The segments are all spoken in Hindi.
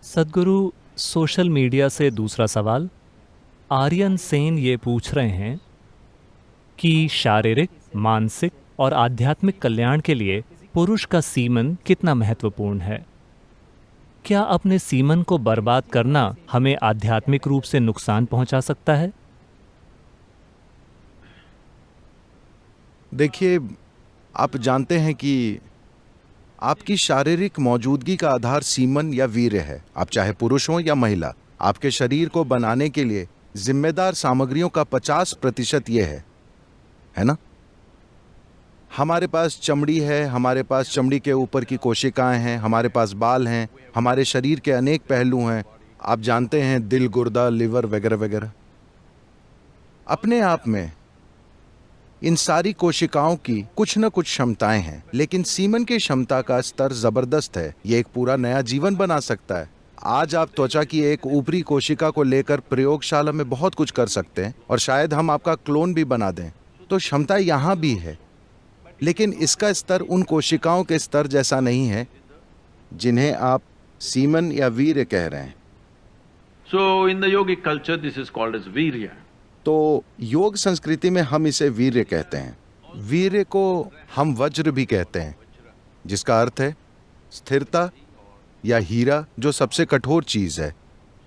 सद्गुरु, सोशल मीडिया से दूसरा सवाल। आर्यन सेन ये पूछ रहे हैं कि शारीरिक, मानसिक और आध्यात्मिक कल्याण के लिए पुरुष का सीमन कितना महत्वपूर्ण है? क्या अपने सीमन को बर्बाद करना हमें आध्यात्मिक रूप से नुकसान पहुंचा सकता है? देखिए, आप जानते हैं कि आपकी शारीरिक मौजूदगी का आधार सीमन या वीर्य है। आप चाहे पुरुष हो या महिला, आपके शरीर को बनाने के लिए जिम्मेदार सामग्रियों का 50% ये है ना? हमारे पास चमड़ी है, हमारे पास चमड़ी के ऊपर की कोशिकाएं हैं, हमारे पास बाल हैं, हमारे शरीर के अनेक पहलू हैं। आप जानते हैं, दिल, गुर्दा, लिवर वगैरह वगैरह। अपने आप में इन सारी कोशिकाओं की कुछ न कुछ क्षमताएं हैं, लेकिन सीमन की क्षमता का स्तर जबरदस्त है। ये एक पूरा नया जीवन बना सकता है। आज आप त्वचा की एक ऊपरी कोशिका को लेकर प्रयोगशाला में बहुत कुछ कर सकते हैं और शायद हम आपका क्लोन भी बना दें। तो क्षमता यहाँ भी है, लेकिन इसका स्तर उन कोशिकाओं के स्तर जैसा नहीं है जिन्हें आप सीमन या वीर्य कह रहे हैं। So in the yogic culture, this is called as virya. तो योग संस्कृति में हम इसे वीर्य कहते हैं। वीर्य को हम वज्र भी कहते हैं, जिसका अर्थ है स्थिरता या हीरा, जो सबसे कठोर चीज है।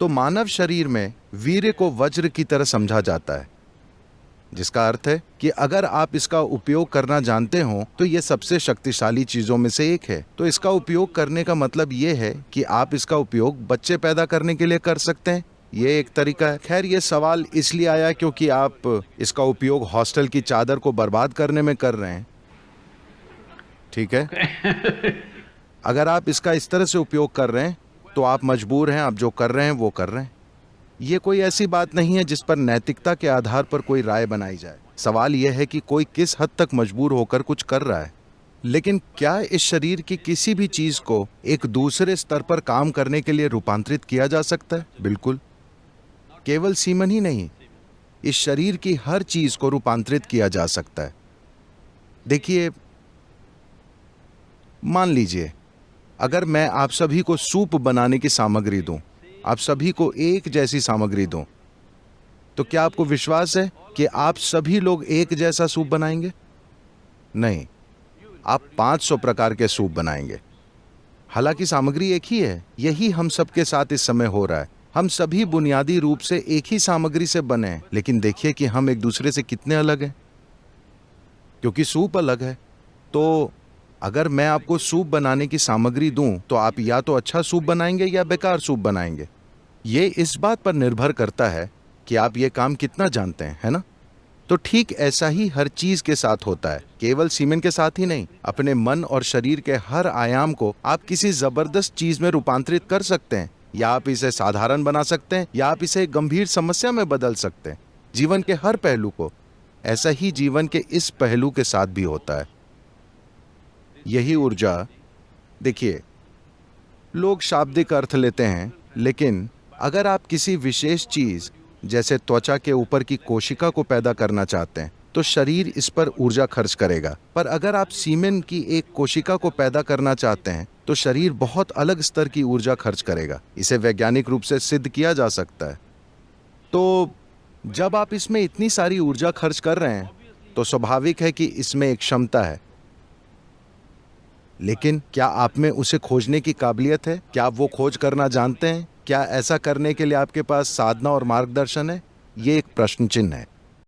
तो मानव शरीर में वीर्य को वज्र की तरह समझा जाता है, जिसका अर्थ है कि अगर आप इसका उपयोग करना जानते हो तो यह सबसे शक्तिशाली चीजों में से एक है। तो इसका उपयोग करने का मतलब यह है कि आप इसका उपयोग बच्चे पैदा करने के लिए कर सकते हैं। ये एक तरीका है। खैर, ये सवाल इसलिए आया क्योंकि आप इसका उपयोग हॉस्टल की चादर को बर्बाद करने में कर रहे हैं। ठीक है? अगर आप इसका इस तरह से उपयोग कर रहे हैं तो आप मजबूर हैं, आप जो कर रहे हैं वो कर रहे हैं। ये कोई ऐसी बात नहीं है जिस पर नैतिकता के आधार पर कोई राय बनाई जाए। सवाल यह है कि कोई किस हद तक मजबूर होकर कुछ कर रहा है। लेकिन क्या इस शरीर की किसी भी चीज को एक दूसरे स्तर पर काम करने के लिए रूपांतरित किया जा सकता है? बिल्कुल। केवल सीमन ही नहीं, इस शरीर की हर चीज को रूपांतरित किया जा सकता है। देखिए, मान लीजिए अगर मैं आप सभी को सूप बनाने की सामग्री दूं, आप सभी को एक जैसी सामग्री दूं, तो क्या आपको विश्वास है कि आप सभी लोग एक जैसा सूप बनाएंगे? नहीं, आप 500 प्रकार के सूप बनाएंगे। हालांकि सामग्री एक ही है। यही हम सबके साथ इस समय हो रहा है। हम सभी बुनियादी रूप से एक ही सामग्री से बने हैं, लेकिन देखिए कि हम एक दूसरे से कितने अलग हैं, क्योंकि सूप अलग है। तो अगर मैं आपको सूप बनाने की सामग्री दूं तो आप या तो अच्छा सूप बनाएंगे या बेकार सूप बनाएंगे। ये इस बात पर निर्भर करता है कि आप ये काम कितना जानते हैं, है ना? तो ठीक ऐसा ही हर चीज के साथ होता है, केवल सीमेन के साथ ही नहीं। अपने मन और शरीर के हर आयाम को आप किसी जबरदस्त चीज में रूपांतरित कर सकते हैं, या आप इसे साधारण बना सकते हैं, या आप इसे गंभीर समस्या में बदल सकते हैं। जीवन के हर पहलू को। ऐसा ही जीवन के इस पहलू के साथ भी होता है। यही ऊर्जा, देखिए, लोग शाब्दिक अर्थ लेते हैं, लेकिन अगर आप किसी विशेष चीज जैसे त्वचा के ऊपर की कोशिका को पैदा करना चाहते हैं तो शरीर इस पर ऊर्जा खर्च करेगा। पर अगर आप सीमेन की एक कोशिका को पैदा करना चाहते हैं तो शरीर बहुत अलग स्तर की ऊर्जा खर्च करेगा। इसे वैज्ञानिक रूप से सिद्ध किया जा सकता है। तो जब आप इसमें इतनी सारी ऊर्जा खर्च कर रहे हैं तो स्वाभाविक है कि इसमें एक क्षमता है, लेकिन क्या आप में उसे खोजने की काबिलियत है? क्या आप वो खोज करना जानते हैं? क्या ऐसा करने के लिए आपके पास साधना और मार्गदर्शन है? ये एक प्रश्न चिन्ह है।